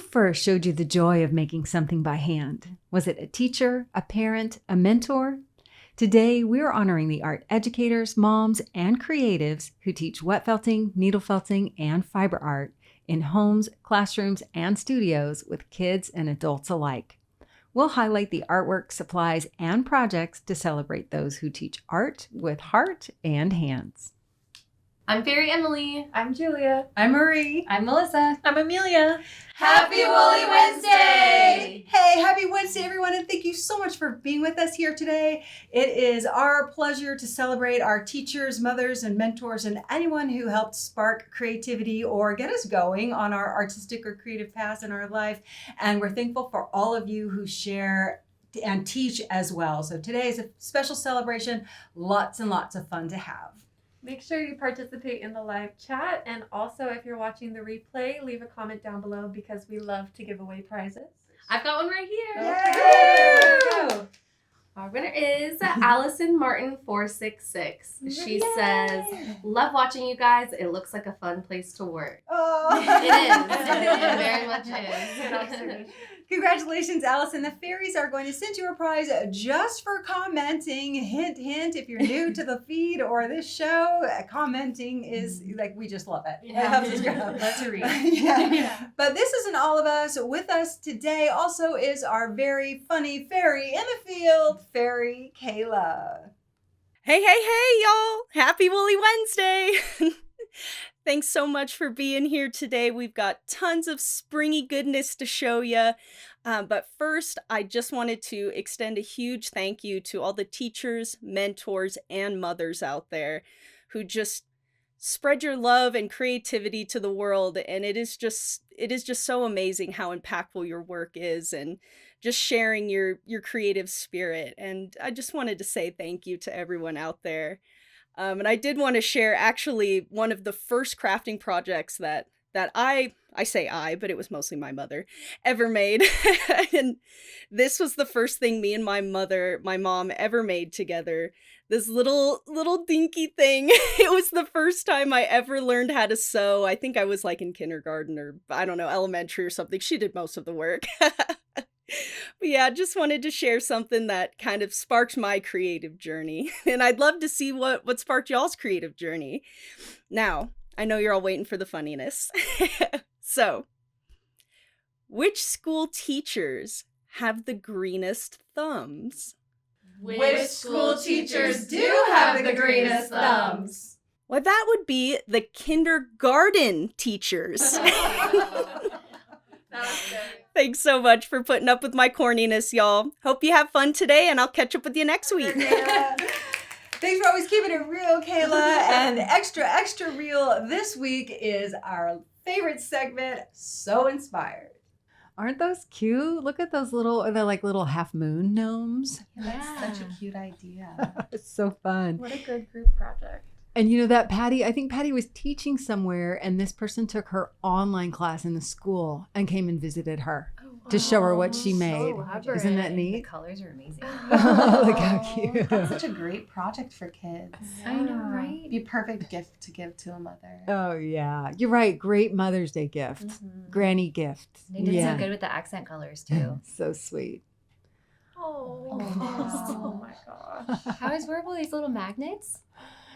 first showed you the joy of making something by hand? Was it a teacher, a parent, a mentor? Today, we're honoring the art educators, moms, and creatives who teach wet felting, needle felting, and fiber art in homes, classrooms, and studios with kids and adults alike. We'll highlight the artwork, supplies, and projects to celebrate those who teach art with heart and hands. I'm Fairy Emily. I'm Julia. I'm Marie. I'm Melissa. I'm Amelia. Happy Woolly Wednesday! Hey, happy Wednesday, everyone, and thank you so much for being with us here today. It is our pleasure to celebrate our teachers, mothers, and mentors, and anyone who helped spark creativity or get us going on our artistic or creative paths in our life. And we're thankful for all of you who share and teach as well. So today is a special celebration, lots and lots of fun to have. Make sure you participate in the live chat, and also if you're watching the replay, leave a comment down below because we love to give away prizes. I've got one right here. Yay! Go. Our winner is Allison Martin 466. She says, "Love watching you guys. It looks like a fun place to work." Oh. It is. It very much Good is. observation. Congratulations, Allison. The fairies are going to send you a prize just for commenting. Hint, hint, if you're new to the feed or this show, commenting is like, we just love it. Yeah. Love to read. Yeah. But this isn't all of us. With us today also is our very funny fairy in the field, Fairy Kayla. Hey, y'all. Happy Woolly Wednesday. Thanks so much for being here today. We've got tons of springy goodness to show you. But first, I just wanted to extend a huge thank you to all the teachers, mentors, and mothers out there who just spread your love and creativity to the world. And it is just so amazing how impactful your work is and just sharing your creative spirit. And I just wanted to say thank you to everyone out there. And I did want to share actually one of the first crafting projects that I say I, but it was mostly my mother, ever made. And this was the first thing me and my mom ever made together. This little dinky thing. It was the first time I ever learned how to sew. I think I was like in kindergarten or I don't know, elementary or something. She did most of the work. But yeah, just wanted to share something that kind of sparked my creative journey. And I'd love to see what sparked y'all's creative journey. Now, I know you're all waiting for the funniness. So, which school teachers have the greenest thumbs? Which school teachers do have the greenest thumbs? Well, that would be the kindergarten teachers. Thanks so much for putting up with my corniness, y'all. Hope you have fun today, and I'll catch up with you next week. Yeah. Thanks for always keeping it real, Kayla. And extra real this week is our favorite segment, So Inspired. Aren't those cute? Look at those they're like little half moon gnomes. That's such a cute idea. It's so fun. What a good group project. And you know that I think Patty was teaching somewhere and this person took her online class in the school and came and visited her to show her what she made. elaborate. Isn't that The neat? colors are amazing. Look how cute. That's such a great project for kids. I know, right? Be a perfect gift to give to a mother. Oh, yeah. You're right. Great Mother's Day gift. Granny gift. They did Yeah. so good with the accent colors too. So sweet. Oh, Oh. my gosh. How is wearable these little magnets?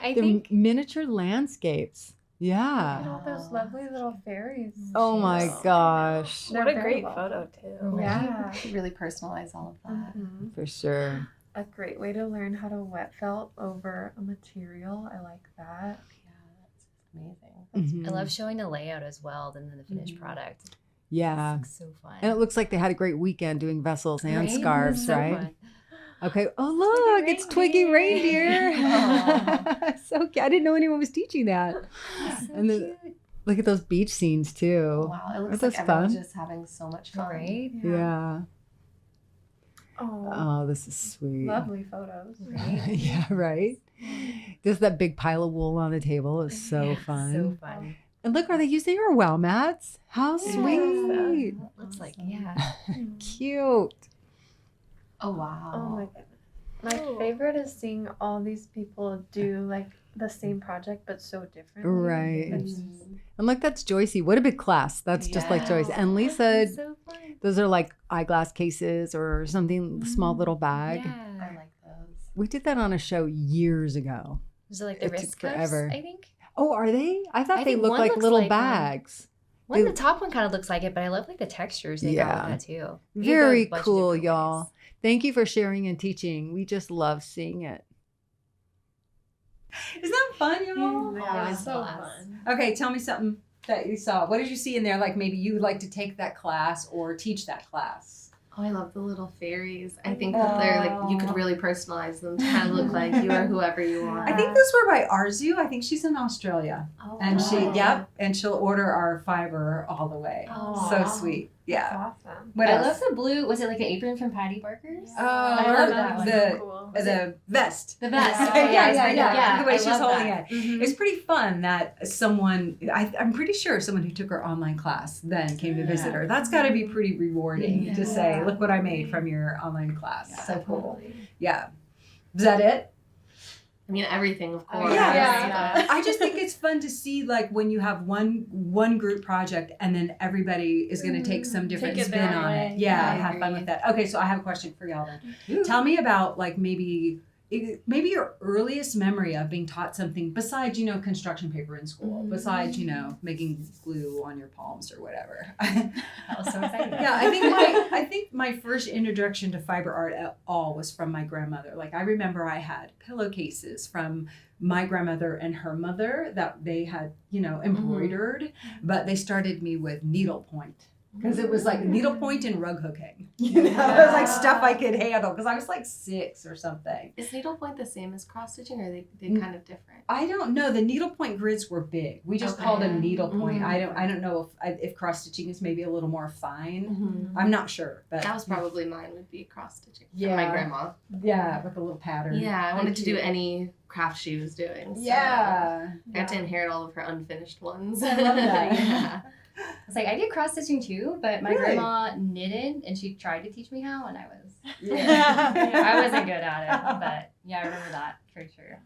I The think miniature landscapes. Look Yeah. at all those lovely little fairies. Oh my Jeez. gosh. They're What a very great well- photo, too. Yeah. you really personalize all of that. Mhm. For sure. A great way to learn how to wet felt over a material. I like that. Yeah, that's amazing. Mhm. I love showing the layout as well than the finished product. Yeah. It's so fun. And it looks like they had a great weekend doing vessels and Right? scarves, So right? fun. Okay. Oh, look, it's Twiggy Reindeer. Aw. So cute. I didn't know anyone was teaching that. So And the- cute. Look at those beach scenes, too. Wow, it Aren't looks those like everyone's fun? just having so much fun. Right? Yeah. Oh, Oh, this is sweet. lovely photos. Yeah, right? Just that big pile of wool on the table is so Yeah, fun. So fun. And look, are they using our well mats? How Yeah. sweet. Looks like, Awesome. Yeah. Cute. Oh wow. Oh my goodness. My favorite is seeing all these people do like the same project but so different. Right. And look, that's Joycey. What a big class. That's just like Joyce. And Lisa, So fun. those are like eyeglass cases or something, small little bag. Yeah. I like those. We did that on a show years ago. Was it like the It wrist took cuffs, forever. I think? Oh, are they? I thought I they think looked one like looks little like, bags. One, They- the top one kind of looks like it, but I love like the textures they got Yeah. with that too. You can go a Very bunch of cool, different y'all. ways. Thank you for sharing and teaching. We just love seeing it. Isn't that fun, y'all? Yeah, Always so blast. fun. Okay, tell me something that you saw. What did you see in there? Like maybe you would like to take that class or teach that class. Oh, I love the little fairies. I think that they're like, you could really personalize them to kind of look like you are whoever you are. I think those were by Arzu. I think she's in Australia. Oh, And wow. and she'll order our fiber all the way. Oh, So wow. sweet. Yeah. That's awesome. What I else? love the blue. Was it like an apron from Patty Barker's? Oh, I love that one. the Cool. the vest. The vest. Yeah. Oh, yeah, Yeah, it's very- The way I she's love holding that. it. Mhm. It's pretty fun that someone, I'm pretty sure someone who took her online class then came to visit her. That's got to be pretty rewarding to say, Yeah. look what I made from your online class. So cool. Yeah. Is that it? I mean, everything, of course. Yeah. I just think it's fun to see like when you have one group project and then everybody is going to take some different Take it spin their on way. it. Yeah, I have fun agree. with that. Okay, so I have a question for y'all then. Tell me about like maybe your earliest memory of being taught something besides, construction paper in school, besides, making glue on your palms or whatever. That was so exciting. Yeah, I think my first introduction to fiber art at all was from my grandmother. Like I remember I had pillowcases from my grandmother and her mother that they had, embroidered, but they started me with needlepoint. Because it was like needlepoint and rug hooking. It was like stuff I could handle because I was like 6 or something. Is needlepoint the same as cross stitching, or are they kind of different? I don't know. The needlepoint grids were big. We just Okay. called them needlepoint. Mhm. I don't know if cross stitching is maybe a little more fine. Mm-hmm. I'm not sure, but That was probably mine, would be cross stitching. Yeah. From my grandma. yeah, with a little pattern. Yeah, I wanted to do cute. any craft she was doing. So Yeah. I got to inherit all of her unfinished ones. I love that. Yeah. It's like I did cross stitching too, but my Really? grandma knitted and she tried to teach me how, and I Yeah. I wasn't good at it. But yeah, I remember that for sure.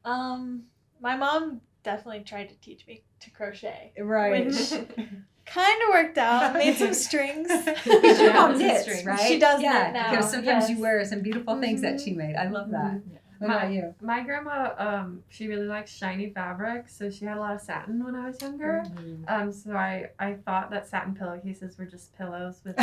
My mom definitely tried to teach me to crochet, Right. which kind of worked out. Made some strings. Because your mom Some knits, strings. right? She does yeah, knit now, because sometimes you yes. wear some beautiful things that she made. I love that. What about you? My grandma, she really likes shiny fabric, so she had a lot of satin when I was younger. So I thought that satin pillowcases were just pillows with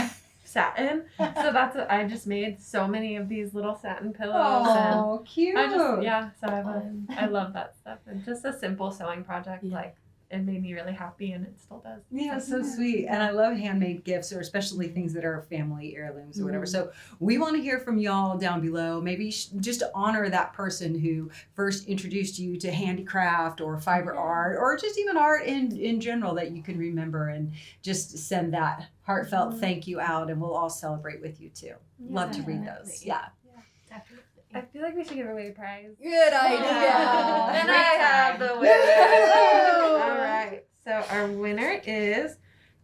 satin. So that's what I just made so many of these little satin pillows. Oh, cute. And so I love that stuff. And just a simple sewing project, Yeah. like it made me really happy, and it still does. Yeah, so sweet. And I love handmade gifts, or especially things that are family heirlooms or whatever. So we want to hear from y'all down below. Maybe just to honor that person who first introduced you to handicraft or fiber art, or just even art in general that you can remember, and just send that heartfelt thank you out, and we'll all celebrate with you too. Love to read those. Definitely. Yeah. Definitely. I feel like we should give away a prize. Good idea. And Great I have time. the winner. All right. So our winner is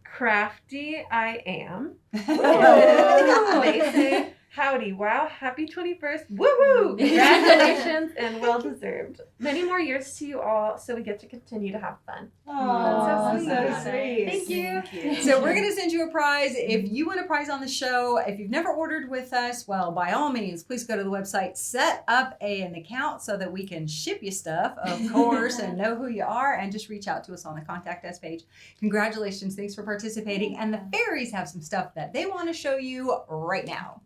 Crafty I Am. They say, howdy, wow, happy 21st, woohoo! Congratulations and well deserved. Many more years to you all, so we get to continue to have fun. Oh, That's so so sweet. sweet. Thank you. So we're going to send you a prize. If you want a prize on the show, if you've never ordered with us, well, by all means, please go to the website, set up an account so that we can ship you stuff, of course, and know who you are, and just reach out to us on the Contact Us page. Congratulations. Thanks for participating. And the fairies have some stuff that they want to show you right now.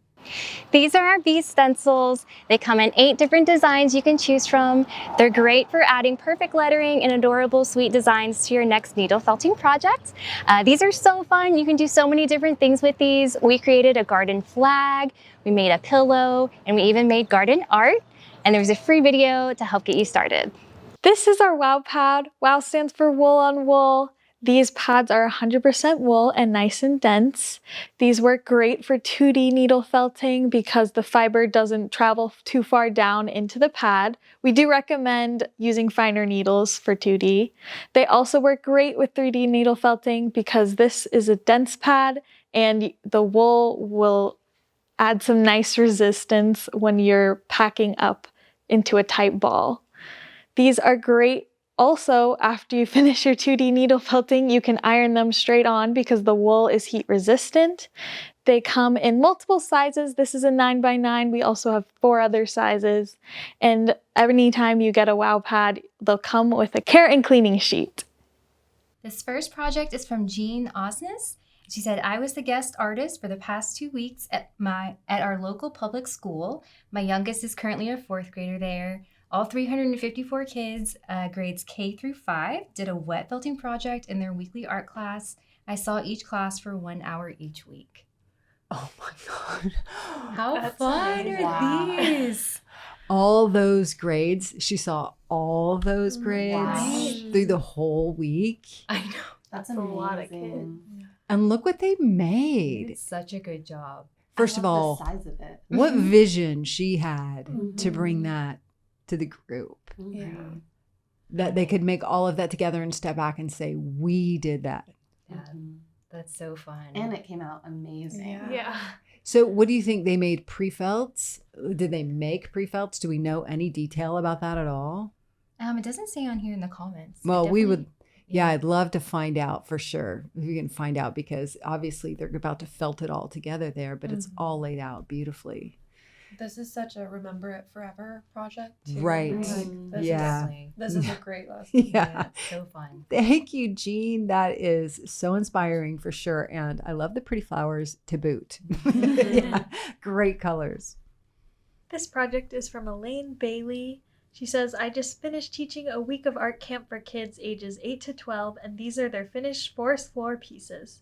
These are our bee stencils. They come in 8 different designs you can choose from. They're great for adding perfect lettering and adorable, sweet designs to your next needle felting project. These are so fun. You can do so many different things with these. We created a garden flag, we made a pillow, and we even made garden art. And there's a free video to help get you started. This is our WOW pad. WOW stands for wool on wool. These pads are 100% wool and nice and dense. These work great for 2D needle felting because the fiber doesn't travel too far down into the pad. We do recommend using finer needles for 2D. They also work great with 3D needle felting because this is a dense pad and the wool will add some nice resistance when you're packing up into a tight ball. These are great. Also, after you finish your 2D needle felting, you can iron them straight on because the wool is heat resistant. They come in multiple sizes. This is a 9x9. We also have 4 other sizes. And anytime you get a WOW pad, they'll come with a care and cleaning sheet. This first project is from Jean Osnes. She said, I was the guest artist for the past 2 weeks at our local public school. My youngest is currently a 4th grader there. All 354 kids, grades K through 5, did a wet felting project in their weekly art class. I saw each class for 1 hour each week. Oh my God. How That's fun amazing. are these? All those grades. She saw all those grades through the whole week. I know. That's a amazing. lot of kids. And look what they You made. did such a good job. First of all, the size of it. what vision she had to bring that to the group. Yeah. That they could make all of that together and step back and say, we did that. Yeah, that's so fun. And it came out amazing. Yeah. So what do you think they made pre-felts? Did they make pre-felts? Do we know any detail about that at all? It doesn't say on here in the comments. Well, we would, Definitely- yeah, I'd love to find out for sure. If we can find out, because obviously they're about to felt it all together there, but it's all laid out beautifully. This is such a remember it forever project too. Right. Like, this Yeah. Definitely. This is a great lesson. Yeah. It's so fun. Thank you, Jean. That is so inspiring for sure. And I love the pretty flowers to boot. Yeah, great colors. This project is from Elaine Bailey. She says, I just finished teaching a week of art camp for kids ages 8 to 12, and these are their finished forest floor pieces.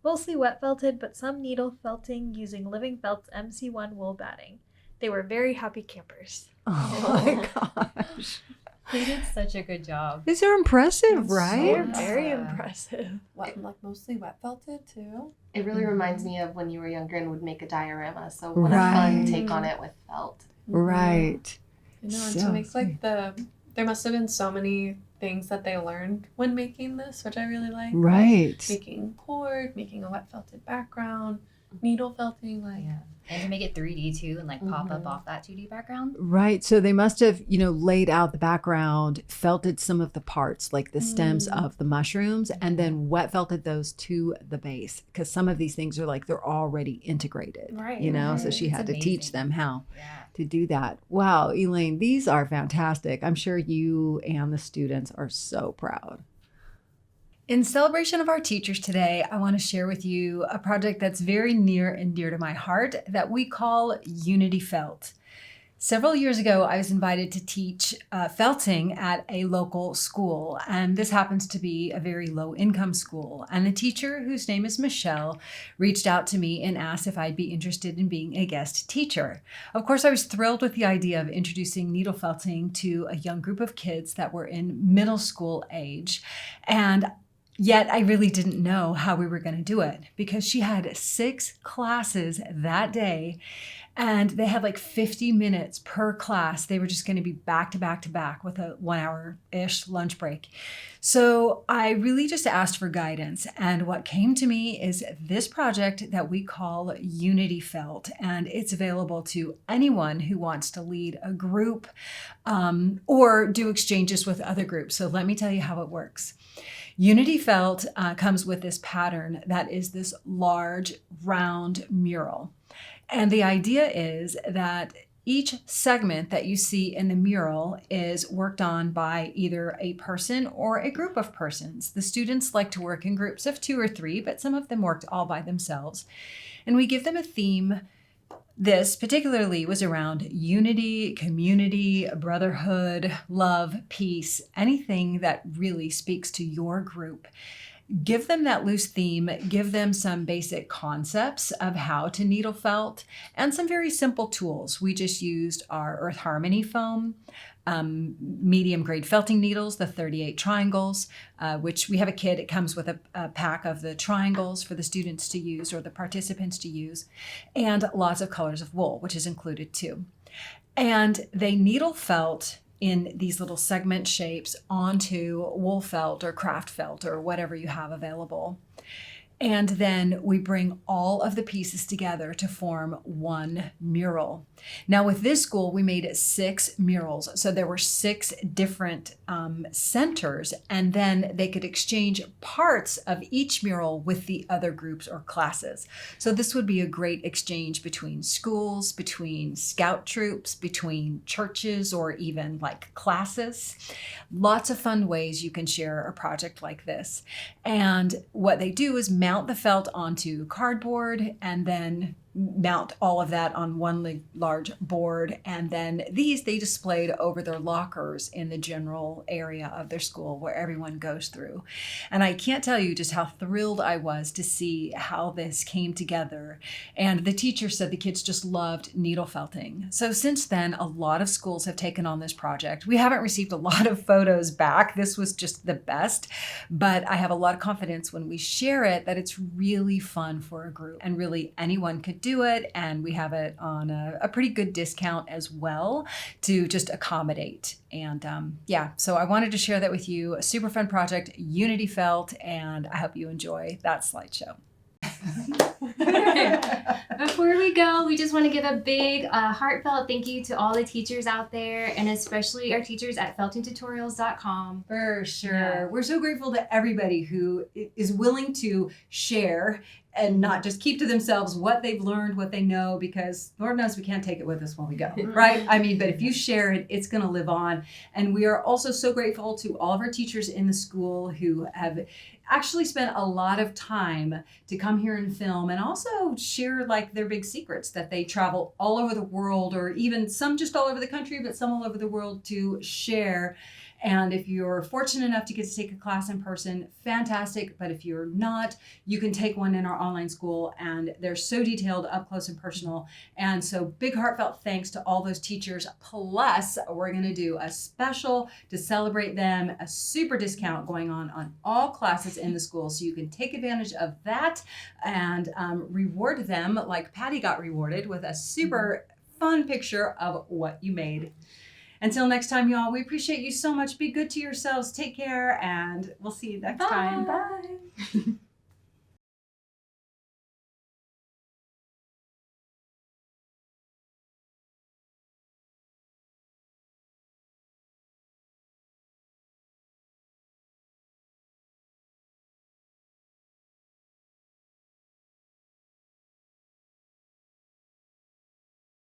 Mostly wet felted, but some needle felting using Living Felt's MC1 wool batting. They were very happy campers. Oh my gosh. They did such a good job. These are impressive, They're right? Very Yeah. impressive. Like mostly wet felted too. It really reminds me of when you were younger and would make a diorama. So what a fun Right. take on it with felt. Right. I know, and So to make like there must have been so many things that they learned when making this, which I really like. Right. Like making cord, making a wet felted background, needle felting, like Yeah. And to make it 3D too and like pop up off that 2D background. Right. So they must have, laid out the background, felted some of the parts, like the stems of the mushrooms, and then wet felted those to the base. Because some of these things are like they're already integrated. Right, So she It's had to teach amazing. them how Yeah. to do that. Wow, Elaine, these are fantastic. I'm sure you and the students are so proud. In celebration of our teachers today, I want to share with you a project that's very near and dear to my heart that we call Unity Felt. Several years ago, I was invited to teach felting at a local school, and this happens to be a very low-income school. And the teacher, whose name is Michelle, reached out to me and asked if I'd be interested in being a guest teacher. Of course, I was thrilled with the idea of introducing needle felting to a young group of kids that were in middle school age, and yet I really didn't know how we were going to do it because she had 6 classes that day. And they had like 50 minutes per class. They were just going to be back to back to back with a 1 hour-ish lunch break. So I really just asked for guidance. And what came to me is this project that we call Unity Felt. And it's available to anyone who wants to lead a group or do exchanges with other groups. So let me tell you how it works. Unity Felt comes with this pattern that is this large round mural. And the idea is that each segment that you see in the mural is worked on by either a person or a group of persons. The students like to work in groups of 2 or 3, but some of them worked all by themselves. And we give them a theme. This particularly was around unity, community, brotherhood, love, peace, anything that really speaks to your group. Give them that loose theme, give them some basic concepts of how to needle felt, and some very simple tools. We just used our Earth Harmony foam, medium grade felting needles, the 38 triangles, which we have a kit. It comes with a pack of the triangles for the students to use or the participants to use, and lots of colors of wool, which is included too. And they needle felt in these little segment shapes onto wool felt or craft felt or whatever you have available. And then we bring all of the pieces together to form one mural. Now with this school, we made 6 murals. So there were 6 different centers, and then they could exchange parts of each mural with the other groups or classes. So this would be a great exchange between schools, between scout troops, between churches, or even like classes. Lots of fun ways you can share a project like this. And what they do is mount the felt onto cardboard and then mount all of that on one large board, and then these they displayed over their lockers in the general area of their school where everyone goes through. And I can't tell you just how thrilled I was to see how this came together. And the teacher said the kids just loved needle felting. So since then, a lot of schools have taken on this project. We haven't received a lot of photos back. This was just the best, but I have a lot of confidence when we share it that it's really fun for a group, and really anyone could do it, and we have it on a pretty good discount as well to just accommodate. And yeah, so I wanted to share that with you. A super fun project, Unity Felt, and I hope you enjoy that slideshow. Before we go, we just want to give a big heartfelt thank you to all the teachers out there, and especially our teachers at feltingtutorials.com. For sure. We're so grateful to everybody who is willing to share and not just keep to themselves what they've learned, what they know, because Lord knows we can't take it with us when we go, right? I mean, but if you share it, it's going to live on. And we are also so grateful to all of our teachers in the school who have actually spent a lot of time to come here and film, and also share like their big secrets that they travel all over the world, or even some just all over the country, but some all over the world to share. And if you're fortunate enough to get to take a class in person, fantastic. But if you're not, you can take one in our online school, and they're so detailed, up close and personal. And so big heartfelt thanks to all those teachers. Plus, we're going to do a special to celebrate them, a super discount going on all classes in the school. So you can take advantage of that and reward them like Patty got rewarded with a super fun picture of what you made. Until next time, y'all, we appreciate you so much. Be good to yourselves. Take care, and we'll see you next time. Bye.